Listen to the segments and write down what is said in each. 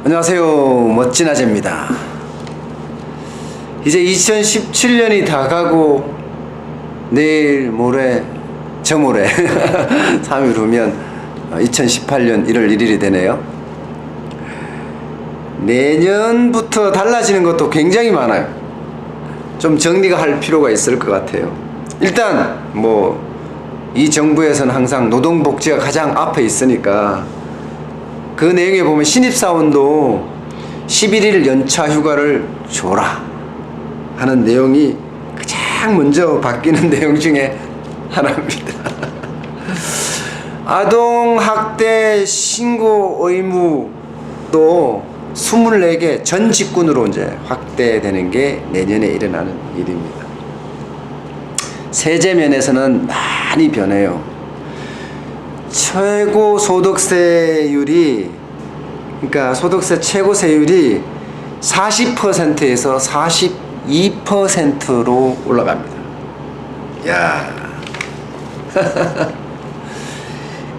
안녕하세요, 멋진 아재입니다. 이제 2017년이 다 가고 내일 모레 저모레 3일 후면 2018년 1월 1일이 되네요. 내년부터 달라지는 것도 굉장히 많아요. 좀 정리가 할 필요가 있을 것 같아요. 일단 이 정부에서는 항상 노동복지가 가장 앞에 있으니까 그 내용에 보면 신입사원도 11일 연차 휴가를 줘라 하는 내용이 가장 먼저 바뀌는 내용 중에 하나입니다. 아동학대 신고 의무도 24개 전 직군으로 이제 확대되는 게 내년에 일어나는 일입니다. 세제 면에서는 많이 변해요. 최고 소득세율이, 그러니까 소득세 최고 세율이 40%에서 42%로 올라갑니다. 야.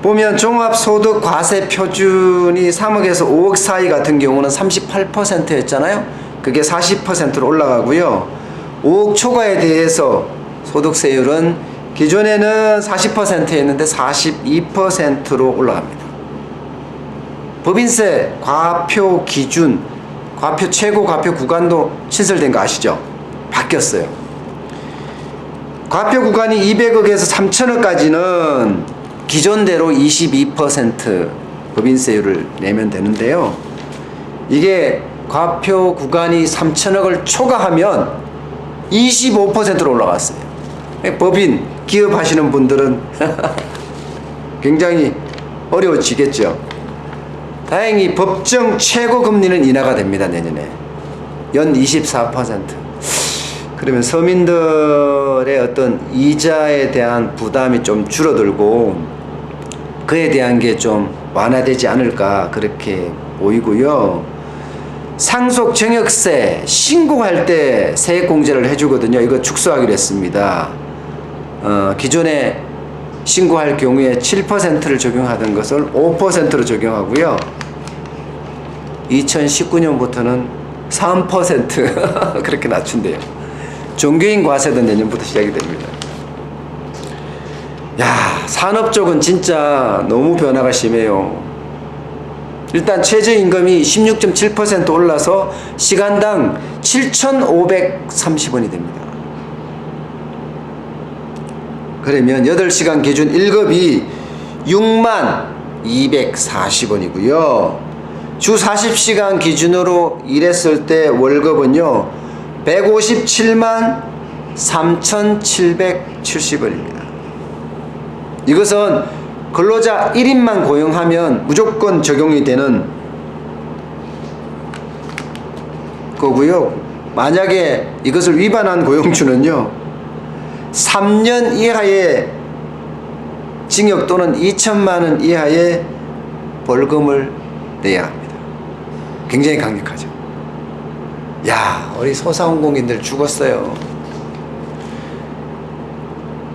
보면 종합소득 과세 표준이 3억에서 5억 사이 같은 경우는 38%였잖아요. 그게 40%로 올라가고요. 5억 초과에 대해서 소득세율은 기존에는 40%였는데 42%로 올라갑니다. 법인세 과표 기준, 과표 최고 과표 구간도 신설된 거 아시죠? 바뀌었어요. 과표 구간이 200억에서 3천억까지는 기존대로 22% 법인세율을 내면 되는데요. 이게 과표 구간이 3천억을 초과하면 25%로 올라갔어요. 법인 기업 하시는 분들은 굉장히 어려워지겠죠. 다행히 법정 최고 금리는 인하가 됩니다. 내년에 연 24%. 그러면 서민들의 어떤 이자에 대한 부담이 좀 줄어들고 그에 대한 게 좀 완화되지 않을까 그렇게 보이고요. 상속 증여세 신고할 때 세액공제를 해주거든요. 이거 축소하기로 했습니다. 기존에 신고할 경우에 7%를 적용하던 것을 5%로 적용하고요. 2019년부터는 3% 그렇게 낮춘대요. 종교인 과세도 내년부터 시작이 됩니다. 야, 산업 쪽은 진짜 너무 변화가 심해요. 일단 최저임금이 16.7% 올라서 시간당 7,530원이 됩니다. 그러면 8시간 기준 1급이 62,240원이고요. 주 40시간 기준으로 일했을 때 월급은요 1,573,770원입니다. 이것은 근로자 1인만 고용하면 무조건 적용이 되는 거고요. 만약에 이것을 위반한 고용주는요 3년 이하의 징역 또는 2천만 원 이하의 벌금을 내야 합니다. 굉장히 강력하죠. 야, 우리 소상공인들 죽었어요.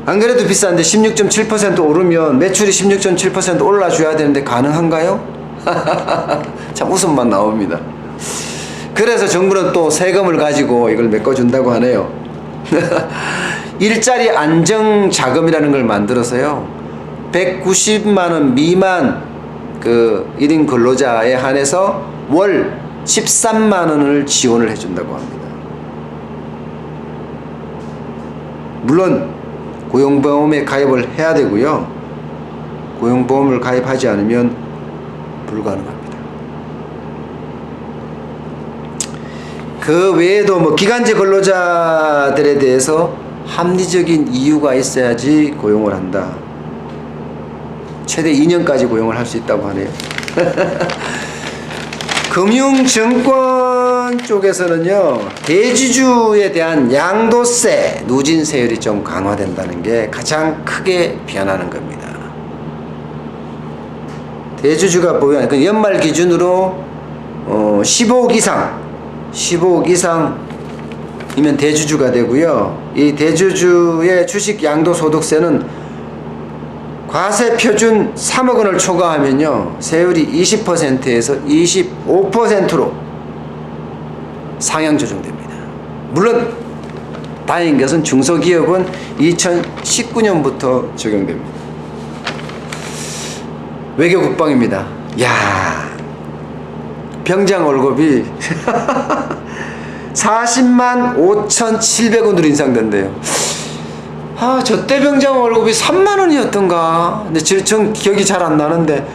안 그래도 비싼데 16.7% 오르면 매출이 16.7% 올라줘야 되는데 가능한가요? 참 웃음만 나옵니다. 그래서 정부는 또 세금을 가지고 이걸 메꿔준다고 하네요. 일자리 안정자금이라는 걸 만들어서요 190만원 미만 그 1인 근로자에 한해서 월 13만원을 지원을 해준다고 합니다. 물론 고용보험에 가입을 해야 되고요. 고용보험을 가입하지 않으면 불가능합니다. 그 외에도 기간제 근로자들에 대해서 합리적인 이유가 있어야지 고용을 한다. 최대 2년까지 고용을 할 수 있다고 하네요. 금융증권 쪽에서는요 대주주에 대한 양도세, 누진세율이 좀 강화된다는 게 가장 크게 변하는 겁니다. 대주주가 보면 그 연말 기준으로 15억 이상이면 대주주가 되고요. 이 대주주의 주식 양도소득세는 과세 표준 3억 원을 초과하면요, 세율이 20%에서 25%로 상향 조정됩니다. 물론 다행인 것은 중소기업은 2019년부터 적용됩니다. 외교 국방입니다. 야, 병장 월급이 40만 5,700원으로 인상된대요. 아, 저 때 병장 월급이 3만 원이었던가? 근데 전 기억이 잘 안 나는데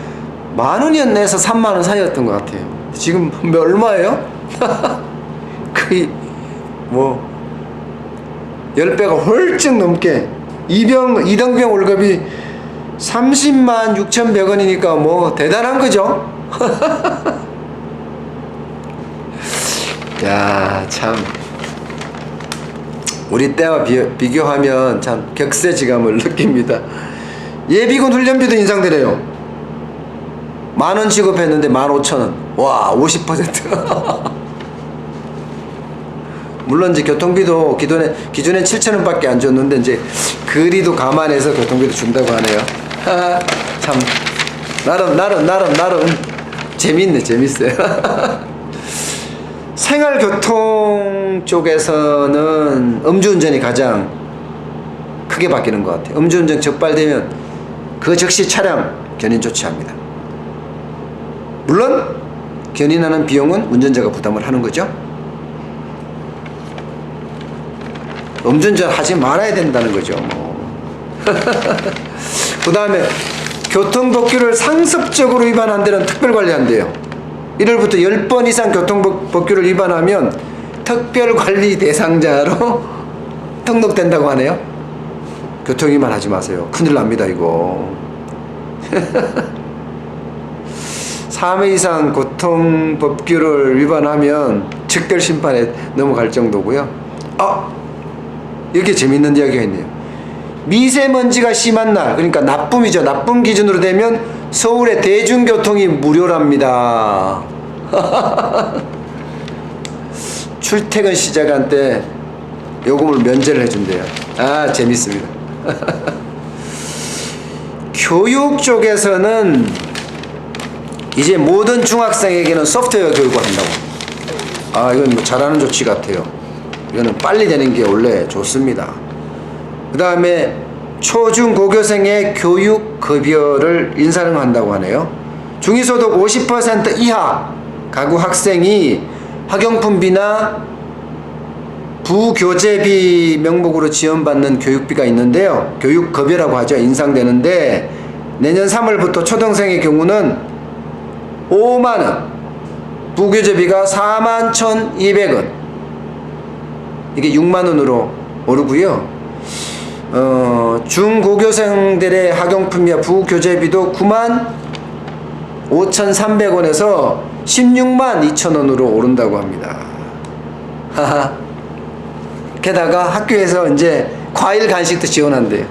10,000원이었네서 3만 원 사이였던 것 같아요. 지금 얼마예요? 거의 뭐 10배가 훌쩍 넘게. 이등병 월급이 30만 6,100원이니까 뭐 대단한 거죠. 야, 참 우리 때와 비교하면 참 격세지감을 느낍니다. 예비군 훈련비도 인상되래요. 10,000원 지급했는데 15,000원. 와, 50%. 물론 이제 교통비도 기존에 7,000원 밖에 안 줬는데 이제 그리도 감안해서 교통비도 준다고 하네요. 참 나름 재밌어요. 생활교통 쪽에서는 음주운전이 가장 크게 바뀌는 것 같아요. 음주운전 적발되면 그 즉시 차량 견인 조치합니다. 물론 견인하는 비용은 운전자가 부담을 하는 거죠. 음주운전 하지 말아야 된다는 거죠. 그 다음에 교통법규를 상습적으로 위반한 데는 특별관리한대요. 1월부터 10번 이상 교통법규를 위반하면 특별관리 대상자로 등록된다고 하네요. 교통 위반하지 마세요. 큰일 납니다 이거. 3회 이상 교통법규를 위반하면 즉결심판에 넘어갈 정도고요. 이렇게 재밌는 이야기가 있네요. 미세먼지가 심한 날, 그러니까 나쁨이죠. 나쁨 기준으로 되면 서울의 대중교통이 무료랍니다. 출퇴근 시작한 때 요금을 면제를 해준대요. 아, 재밌습니다. 교육 쪽에서는 이제 모든 중학생에게는 소프트웨어 교육을 한다고. 아, 이건 뭐 잘하는 조치 같아요. 이거는 빨리 되는 게 원래 좋습니다. 그 다음에 초중고교생의 교육급여를 인상을 한다고 하네요. 중위소득 50% 이하 가구 학생이 학용품비나 부교재비 명목으로 지원받는 교육비가 있는데요. 교육급여라고 하죠. 인상되는데 내년 3월부터 초등생의 경우는 5만원, 부교재비가 41,200원, 이게 6만원으로 오르고요. 중고교생들의 학용품비와 부교재비도 95,300원에서 162,000원으로 오른다고 합니다. 게다가 학교에서 이제 과일 간식도 지원한대요.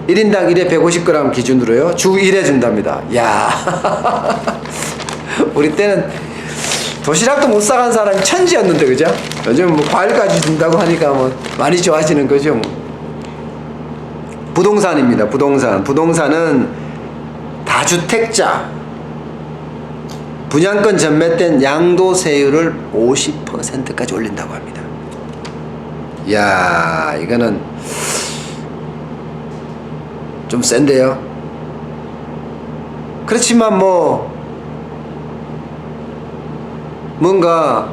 1인당 1회 150g 기준으로요. 주 1회 준답니다. 야, 우리 때는 도시락도 못 사간 사람이 천지였는데, 그죠? 요즘 뭐 과일까지 준다고 하니까 뭐 많이 좋아지는 거죠. 뭐. 부동산입니다. 부동산은 다주택자 분양권 전매된 양도세율을 50%까지 올린다고 합니다. 이야, 이거는 좀 센데요. 그렇지만 뭔가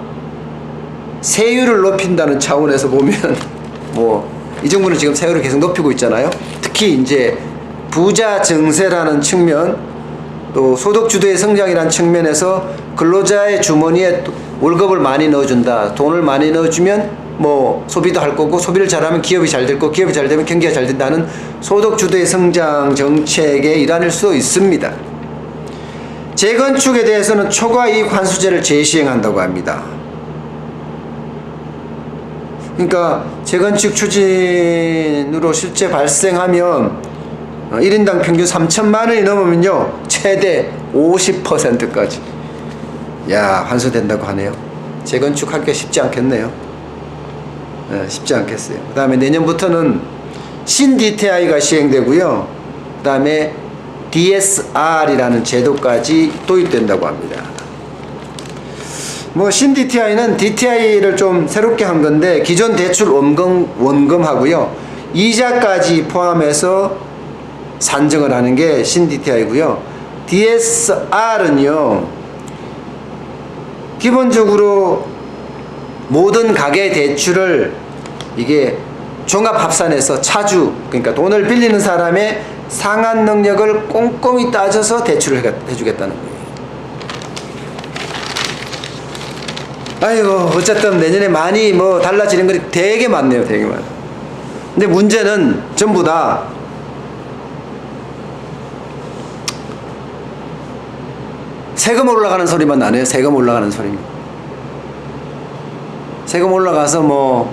세율을 높인다는 차원에서 보면 이 정부는 지금 세율을 계속 높이고 있잖아요. 특히 이제 부자 증세라는 측면, 또 소득주도의 성장이라는 측면에서 근로자의 주머니에 월급을 많이 넣어준다. 돈을 많이 넣어주면 소비도 할 거고, 소비를 잘하면 기업이 잘 될 거고, 기업이 잘 되면 경기가 잘 된다는 소득주도의 성장 정책의 일환일 수 있습니다. 재건축에 대해서는 초과이익 환수제를 재시행한다고 합니다. 그러니까 재건축 추진으로 실제 발생하면 1인당 평균 3천만 원이 넘으면요, 최대 50%까지 환수된다고 하네요. 재건축하기가 쉽지 않겠네요. 쉽지 않겠어요. 그 다음에 내년부터는 신DTI가 시행되고요. 그다음에 DSR이라는 제도까지 도입된다고 합니다. 뭐 신DTI는 DTI를 좀 새롭게 한 건데 기존 대출 원금하고요 이자까지 포함해서 산정을 하는 게 신DTI고요. DSR은요 기본적으로 모든 가계 대출을 이게 종합합산해서 차주, 그러니까 돈을 빌리는 사람의 상환 능력을 꼼꼼히 따져서 대출을 해주겠다는 거예요. 아이고 어쨌든 내년에 많이 뭐 달라지는 것이 되게 많네요. 되게 많아. 근데 문제는 전부 다 세금 올라가는 소리만 나네요. 세금 올라가는 소리만. 세금 올라가서 뭐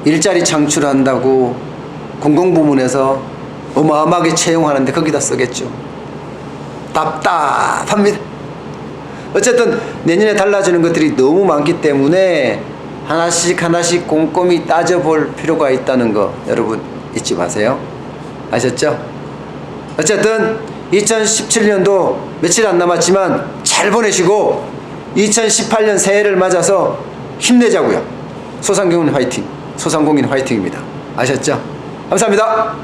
일자리 창출한다고 공공부문에서 어마어마하게 채용하는데 거기다 쓰겠죠. 답답합니다. 어쨌든 내년에 달라지는 것들이 너무 많기 때문에 하나씩 하나씩 꼼꼼히 따져볼 필요가 있다는 거 여러분 잊지 마세요. 아셨죠? 어쨌든 2017년도 며칠 안 남았지만 잘 보내시고 2018년 새해를 맞아서 힘내자고요. 소상공인 화이팅! 소상공인 화이팅입니다. 아셨죠? 감사합니다.